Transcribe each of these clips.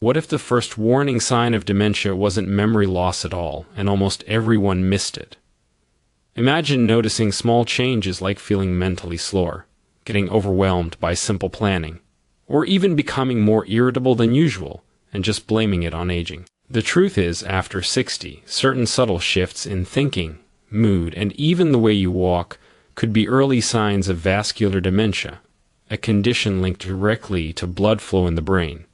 What if the first warning sign of dementia wasn't memory loss at all, and almost everyone missed it? Imagine noticing small changes like feeling mentally slower, getting overwhelmed by simple planning, or even becoming more irritable than usual, and just blaming it on aging. The truth is, after 60, certain subtle shifts in thinking, mood, and even the way you walk could be early signs of vascular dementia, a condition linked directly to blood flow in the brain.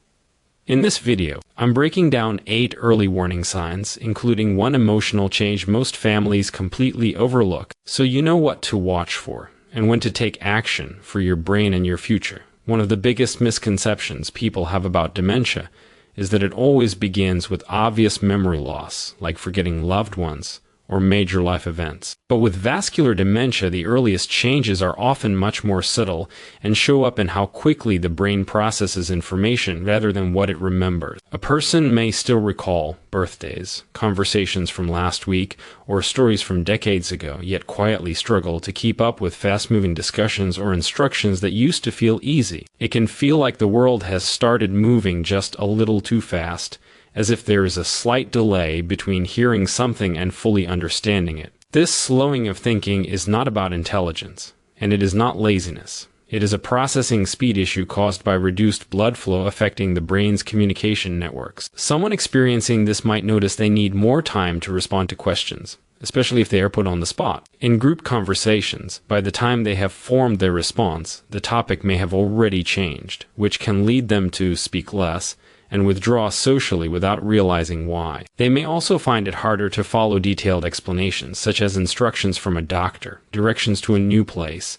In this video, I'm breaking down 8 early warning signs, including one emotional change most families completely overlook, so you know what to watch for and when to take action for your brain and your future. One of the biggest misconceptions people have about dementia is that it always begins with obvious memory loss, like forgetting loved ones or major life events. But with vascular dementia, the earliest changes are often much more subtle and show up in how quickly the brain processes information rather than what it remembers. A person may still recall birthdays, conversations from last week, or stories from decades ago, yet quietly struggle to keep up with fast-moving discussions or instructions that used to feel easy. It can feel like the world has started moving just a little too fast, as if there is a slight delay between hearing something and fully understanding it. This slowing of thinking is not about intelligence, and it is not laziness. It is a processing speed issue caused by reduced blood flow affecting the brain's communication networks. Someone experiencing this might notice they need more time to respond to questions, especially if they are put on the spot. In group conversations, by the time they have formed their response, the topic may have already changed, which can lead them to speak less and withdraw socially without realizing why. They may also find it harder to follow detailed explanations, such as instructions from a doctor, directions to a new place,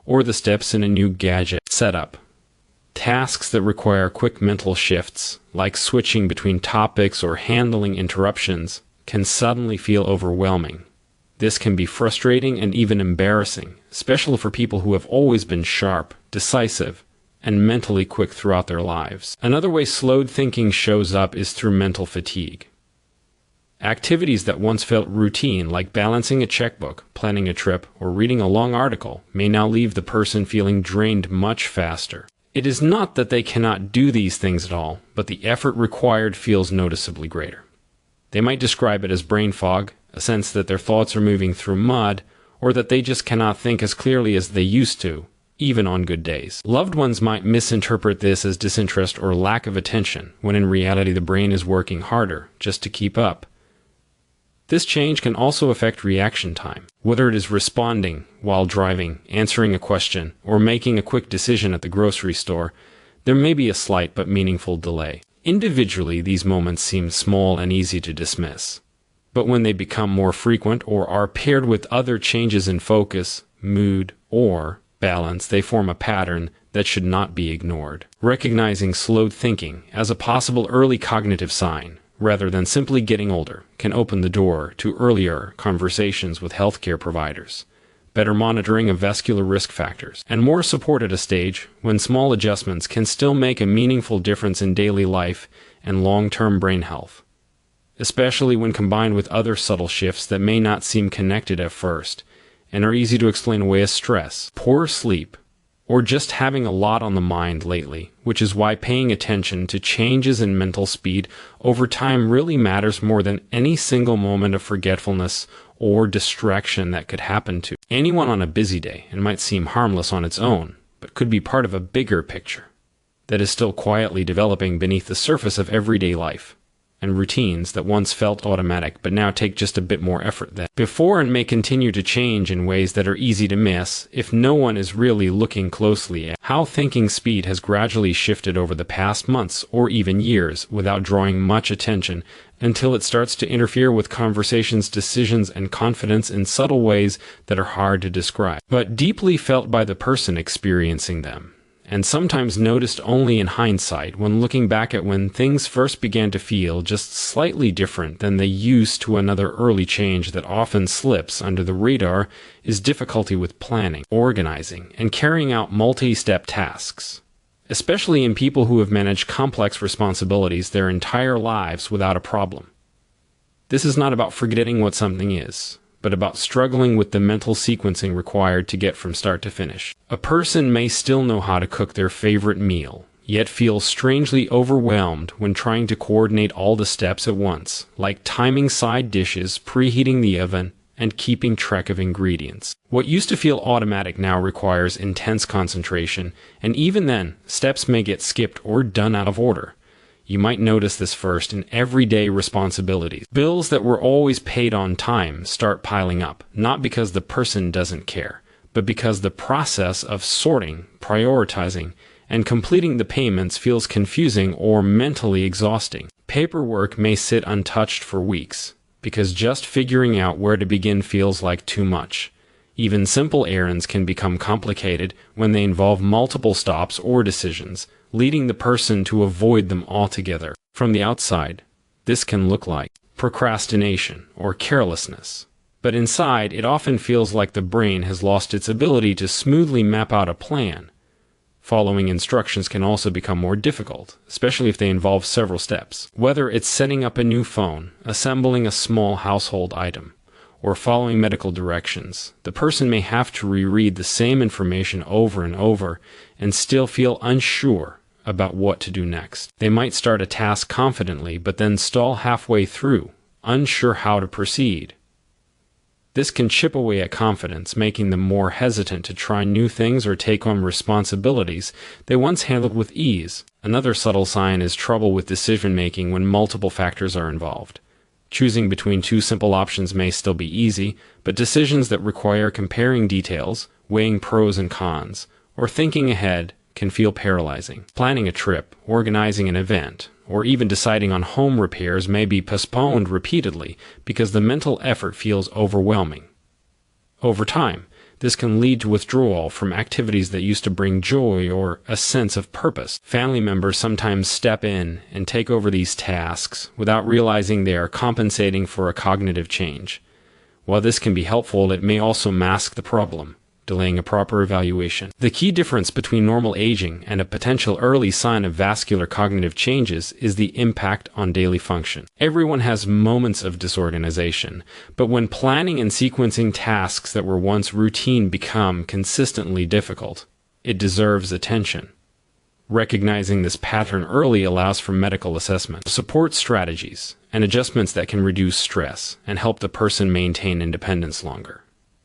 or the steps in a new gadget setup. Tasks that require quick mental shifts, like switching between topics or handling interruptions, can suddenly feel overwhelming. This can be frustrating and even embarrassing, especially for people who have always been sharp, decisive, and mentally quick throughout their lives. Another way slowed thinking shows up is through mental fatigue. Activities that once felt routine, like balancing a checkbook, planning a trip, or reading a long article, may now leave the person feeling drained much faster. It is not that they cannot do these things at all, but the effort required feels noticeably greater. They might describe it as brain fog, a sense that their thoughts are moving through mud, or that they just cannot think as clearly as they used to, even on good days. Loved ones might misinterpret this as disinterest or lack of attention, when in reality the brain is working harder just to keep up. This change can also affect reaction time, whether it is responding while driving, answering a question, or making a quick decision at the grocery store. There may be a slight but meaningful delay. Individually, these moments seem small and easy to dismiss. But when they become more frequent or are paired with other changes in focus, mood, or balance, they form a pattern that should not be ignored. Recognizing slowed thinking as a possible early cognitive sign, rather than simply getting older, can open the door to earlier conversations with healthcare providers, better monitoring of vascular risk factors, and more support at a stage when small adjustments can still make a meaningful difference in daily life and long-term brain health, especially when combined with other subtle shifts that may not seem connected at first and are easy to explain away as stress, poor sleep, or just having a lot on the mind lately, which is why paying attention to changes in mental speed over time really matters more than any single moment of forgetfulness or distraction that could happen to anyone on a busy day and might seem harmless on its own, but could be part of a bigger picture that is still quietly developing beneath the surface of everyday life and routines that once felt automatic but now take just a bit more effort than before, and may continue to change in ways that are easy to miss if no one is really looking closely at how thinking speed has gradually shifted over the past months or even years without drawing much attention until it starts to interfere with conversations, decisions, and confidence in subtle ways that are hard to describe, but deeply felt by the person experiencing them, and sometimes noticed only in hindsight when looking back at when things first began to feel just slightly different than they used to. Another early change that often slips under the radar is difficulty with planning, organizing, and carrying out multi-step tasks, especially in people who have managed complex responsibilities their entire lives without a problem. This is not about forgetting what something is, but about struggling with the mental sequencing required to get from start to finish. A person may still know how to cook their favorite meal, yet feels strangely overwhelmed when trying to coordinate all the steps at once, like timing side dishes, preheating the oven, and keeping track of ingredients. What used to feel automatic now requires intense concentration, and even then, steps may get skipped or done out of order. You might notice this first in everyday responsibilities. Bills that were always paid on time start piling up, not because the person doesn't care, but because the process of sorting, prioritizing, and completing the payments feels confusing or mentally exhausting. Paperwork may sit untouched for weeks, because just figuring out where to begin feels like too much. Even simple errands can become complicated when they involve multiple stops or decisions, leading the person to avoid them altogether. From the outside, this can look like procrastination or carelessness. But inside, it often feels like the brain has lost its ability to smoothly map out a plan. Following instructions can also become more difficult, especially if they involve several steps. Whether it's setting up a new phone, assembling a small household item, or following medical directions, the person may have to reread the same information over and over and still feel unsure about what to do next. They might start a task confidently, but then stall halfway through, unsure how to proceed. This can chip away at confidence, making them more hesitant to try new things or take on responsibilities they once handled with ease. Another subtle sign is trouble with decision-making when multiple factors are involved. Choosing between two simple options may still be easy, but decisions that require comparing details, weighing pros and cons, or thinking ahead can feel paralyzing. Planning a trip, organizing an event, or even deciding on home repairs may be postponed repeatedly because the mental effort feels overwhelming. Over time, this can lead to withdrawal from activities that used to bring joy or a sense of purpose. Family members sometimes step in and take over these tasks without realizing they are compensating for a cognitive change. While this can be helpful, it may also mask the problem, delaying a proper evaluation. The key difference between normal aging and a potential early sign of vascular cognitive changes is the impact on daily function. Everyone has moments of disorganization, but when planning and sequencing tasks that were once routine become consistently difficult, it deserves attention. Recognizing this pattern early allows for medical assessment, support strategies, and adjustments that can reduce stress and help the person maintain independence longer,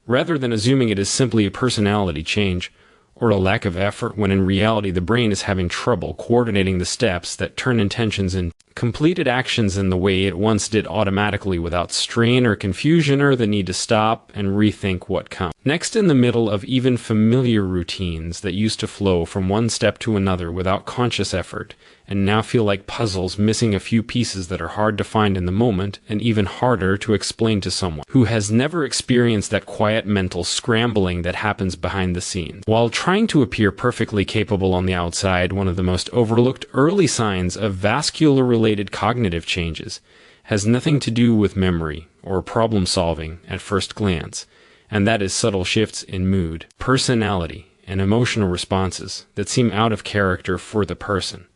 rather than assuming it is simply a personality change or a lack of effort when in reality the brain is having trouble coordinating the steps that turn intentions into completed actions in the way it once did automatically without strain or confusion or the need to stop and rethink what comes. Next, in the middle of even familiar routines that used to flow from one step to another without conscious effort and now feel like puzzles missing a few pieces that are hard to find in the moment and even harder to explain to someone who has never experienced that quiet mental scrambling that happens behind the scenes. While trying to appear perfectly capable on the outside, one of the most overlooked early signs of vascular-related cognitive changes has nothing to do with memory or problem solving at first glance, and that is subtle shifts in mood, personality, and emotional responses that seem out of character for the person.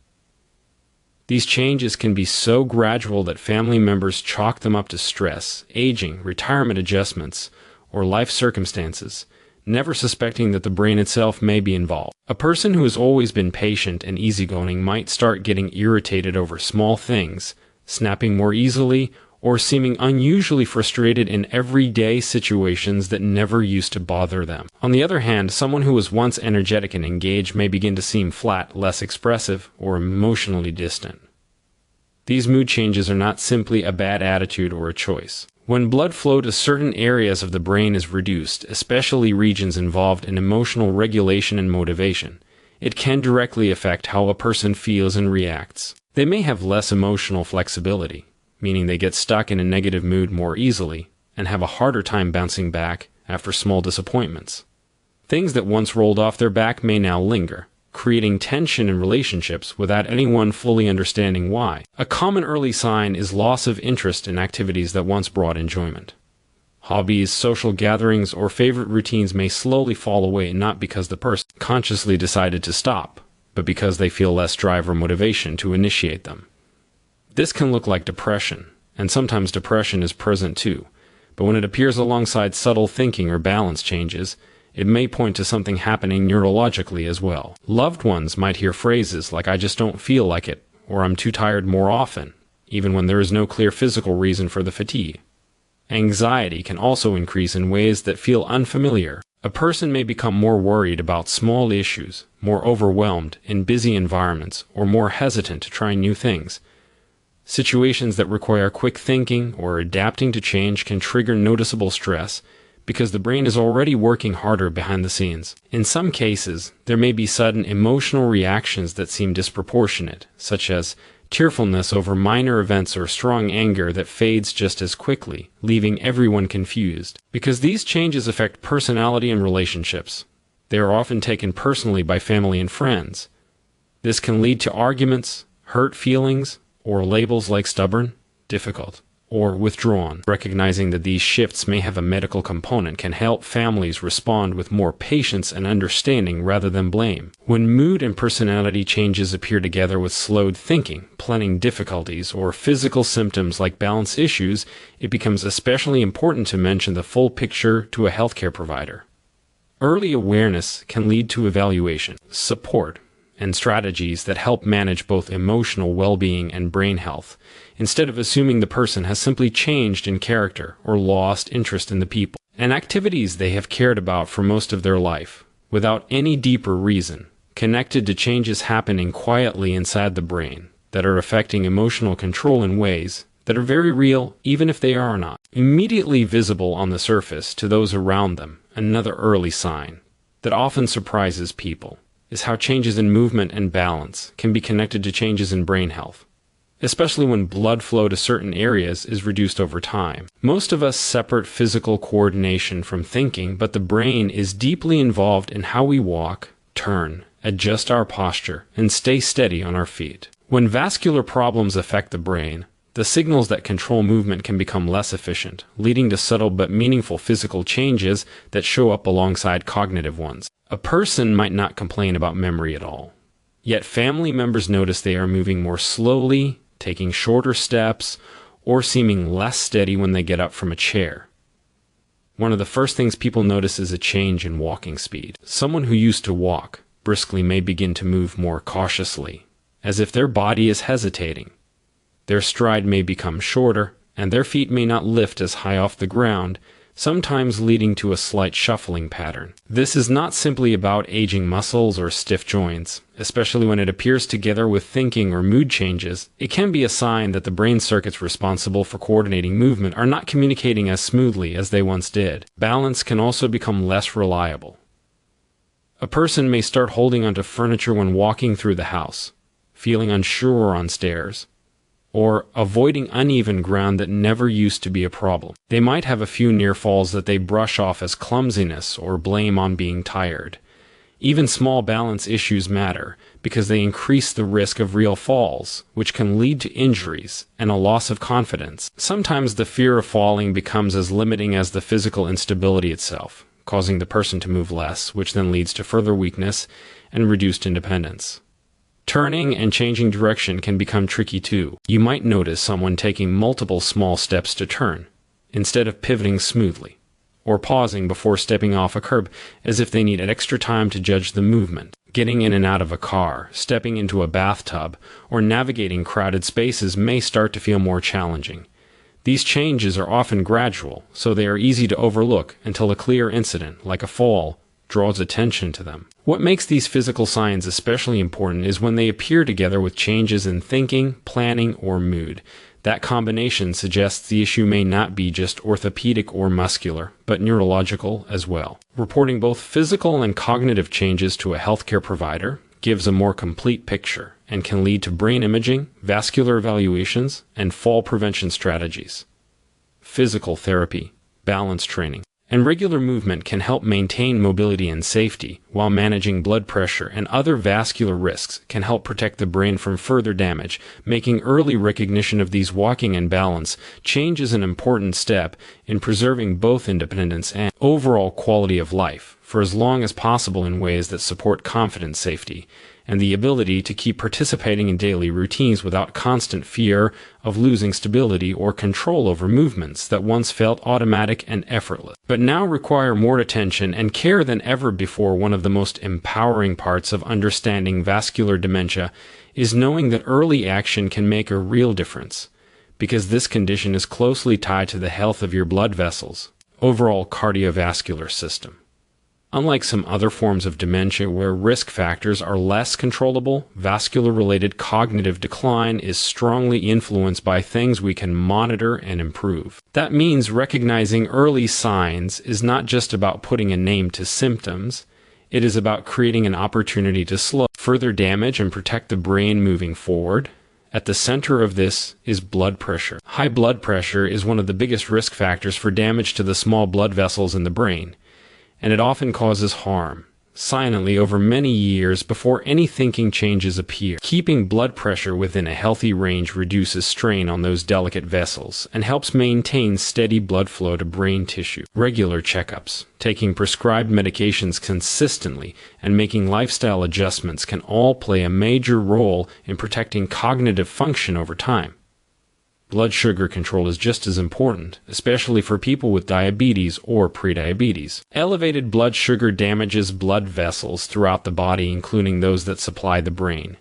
These changes can be so gradual that family members chalk them up to stress, aging, retirement adjustments, or life circumstances, never suspecting that the brain itself may be involved. A person who has always been patient and easygoing might start getting irritated over small things, snapping more easily, or seeming unusually frustrated in everyday situations that never used to bother them. On the other hand, someone who was once energetic and engaged may begin to seem flat, less expressive, or emotionally distant. These mood changes are not simply a bad attitude or a choice. When blood flow to certain areas of the brain is reduced, especially regions involved in emotional regulation and motivation, it can directly affect how a person feels and reacts. They may have less emotional flexibility, meaning they get stuck in a negative mood more easily and have a harder time bouncing back after small disappointments. Things that once rolled off their back may now linger, creating tension in relationships without anyone fully understanding why. A common early sign is loss of interest in activities that once brought enjoyment. Hobbies, social gatherings, or favorite routines may slowly fall away, not because the person consciously decided to stop, but because they feel less drive or motivation to initiate them. This can look like depression, and sometimes depression is present too, but when it appears alongside subtle thinking or balance changes, it may point to something happening neurologically as well. Loved ones might hear phrases like, "I just don't feel like it," or "I'm too tired" more often, even when there is no clear physical reason for the fatigue. Anxiety can also increase in ways that feel unfamiliar. A person may become more worried about small issues, more overwhelmed in busy environments, or more hesitant to try new things. Situations that require quick thinking or adapting to change can trigger noticeable stress because the brain is already working harder behind the scenes. In some cases, there may be sudden emotional reactions that seem disproportionate, such as tearfulness over minor events or strong anger that fades just as quickly, leaving everyone confused. Because these changes affect personality and relationships, they are often taken personally by family and friends. This can lead to arguments, hurt feelings, or labels like stubborn, difficult, or withdrawn. Recognizing that these shifts may have a medical component can help families respond with more patience and understanding rather than blame. When mood and personality changes appear together with slowed thinking, planning difficulties, or physical symptoms like balance issues, it becomes especially important to mention the full picture to a healthcare provider. Early awareness can lead to evaluation, support, and strategies that help manage both emotional well-being and brain health, instead of assuming the person has simply changed in character or lost interest in the people and activities they have cared about for most of their life, without any deeper reason, connected to changes happening quietly inside the brain that are affecting emotional control in ways that are very real, even if they are not immediately visible on the surface to those around them. Another early sign that often surprises people is how changes in movement and balance can be connected to changes in brain health, especially when blood flow to certain areas is reduced over time. Most of us separate physical coordination from thinking, but the brain is deeply involved in how we walk, turn, adjust our posture, and stay steady on our feet. When vascular problems affect the brain, the signals that control movement can become less efficient, leading to subtle but meaningful physical changes that show up alongside cognitive ones. A person might not complain about memory at all, yet family members notice they are moving more slowly, taking shorter steps, or seeming less steady when they get up from a chair. One of the first things people notice is a change in walking speed. Someone who used to walk briskly may begin to move more cautiously, as if their body is hesitating. Their stride may become shorter, and their feet may not lift as high off the ground, sometimes leading to a slight shuffling pattern. This is not simply about aging muscles or stiff joints, especially when it appears together with thinking or mood changes. It can be a sign that the brain circuits responsible for coordinating movement are not communicating as smoothly as they once did. Balance can also become less reliable. A person may start holding onto furniture when walking through the house, feeling unsure on stairs, or avoiding uneven ground that never used to be a problem. They might have a few near falls that they brush off as clumsiness or blame on being tired. Even small balance issues matter because they increase the risk of real falls, which can lead to injuries and a loss of confidence. Sometimes the fear of falling becomes as limiting as the physical instability itself, causing the person to move less, which then leads to further weakness and reduced independence. Turning and changing direction can become tricky too. You might notice someone taking multiple small steps to turn, instead of pivoting smoothly, or pausing before stepping off a curb as if they need extra time to judge the movement. Getting in and out of a car, stepping into a bathtub, or navigating crowded spaces may start to feel more challenging. These changes are often gradual, so they are easy to overlook until a clear incident, like a fall, draws attention to them. What makes these physical signs especially important is when they appear together with changes in thinking, planning, or mood. That combination suggests the issue may not be just orthopedic or muscular, but neurological as well. Reporting both physical and cognitive changes to a healthcare provider gives a more complete picture and can lead to brain imaging, vascular evaluations, and fall prevention strategies. Physical therapy, balance training, and regular movement can help maintain mobility and safety, while managing blood pressure and other vascular risks can help protect the brain from further damage. Making early recognition of these walking and balance changes an important step in preserving both independence and overall quality of life for as long as possible in ways that support confidence, safety, and the ability to keep participating in daily routines without constant fear of losing stability or control over movements that once felt automatic and effortless, but now require more attention and care than ever before. One of the most empowering parts of understanding vascular dementia is knowing that early action can make a real difference, because this condition is closely tied to the health of your blood vessels, overall cardiovascular system. Unlike some other forms of dementia where risk factors are less controllable, vascular-related cognitive decline is strongly influenced by things we can monitor and improve. That means recognizing early signs is not just about putting a name to symptoms, it is about creating an opportunity to slow further damage and protect the brain moving forward. At the center of this is blood pressure. High blood pressure is one of the biggest risk factors for damage to the small blood vessels in the brain, and it often causes harm silently over many years before any thinking changes appear. Keeping blood pressure within a healthy range reduces strain on those delicate vessels and helps maintain steady blood flow to brain tissue. Regular checkups, taking prescribed medications consistently, and making lifestyle adjustments can all play a major role in protecting cognitive function over time. Blood sugar control is just as important, especially for people with diabetes or prediabetes. Elevated blood sugar damages blood vessels throughout the body, including those that supply the brain.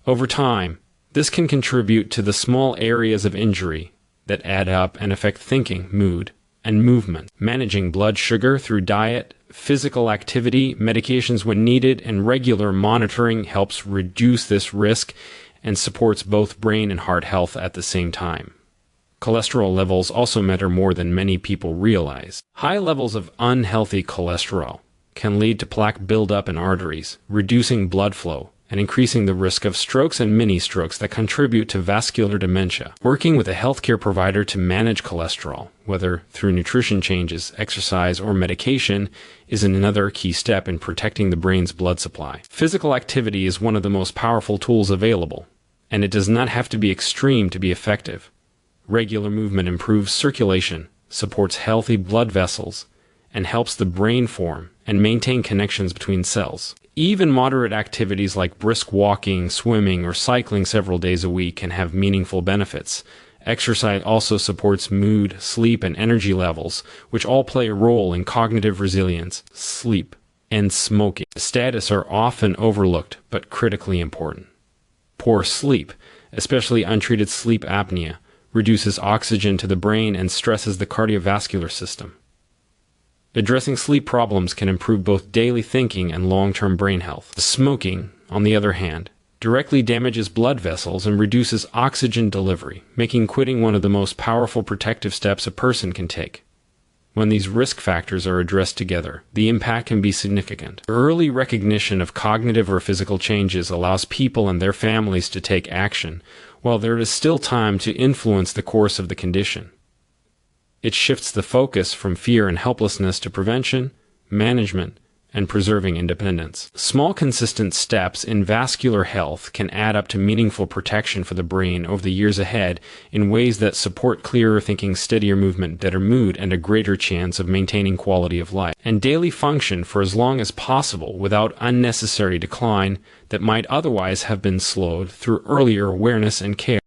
Over time, this can contribute to the small areas of injury that add up and affect thinking, mood, and movement. Managing blood sugar through diet, physical activity, medications when needed, and regular monitoring helps reduce this risk and supports both brain and heart health at the same time. Cholesterol levels also matter more than many people realize. High levels of unhealthy cholesterol can lead to plaque buildup in arteries, reducing blood flow, and increasing the risk of strokes and mini-strokes that contribute to vascular dementia. Working with a healthcare provider to manage cholesterol, whether through nutrition changes, exercise, or medication, is another key step in protecting the brain's blood supply. Physical activity is one of the most powerful tools available, and it does not have to be extreme to be effective. Regular movement improves circulation, supports healthy blood vessels, and helps the brain form and maintain connections between cells. Even moderate activities like brisk walking, swimming, or cycling several days a week can have meaningful benefits. Exercise also supports mood, sleep, and energy levels, which all play a role in cognitive resilience. Sleep and smoking status are often overlooked but critically important. Poor sleep, especially untreated sleep apnea, reduces oxygen to the brain and stresses the cardiovascular system. Addressing sleep problems can improve both daily thinking and long-term brain health. Smoking, on the other hand, directly damages blood vessels and reduces oxygen delivery, making quitting one of the most powerful protective steps a person can take. When these risk factors are addressed together, the impact can be significant. Early recognition of cognitive or physical changes allows people and their families to take action, while there is still time to influence the course of the condition. It shifts the focus from fear and helplessness to prevention, management, and preserving independence. Small, consistent steps in vascular health can add up to meaningful protection for the brain over the years ahead in ways that support clearer thinking, steadier movement, better mood, and a greater chance of maintaining quality of life and daily function for as long as possible without unnecessary decline that might otherwise have been slowed through earlier awareness and care.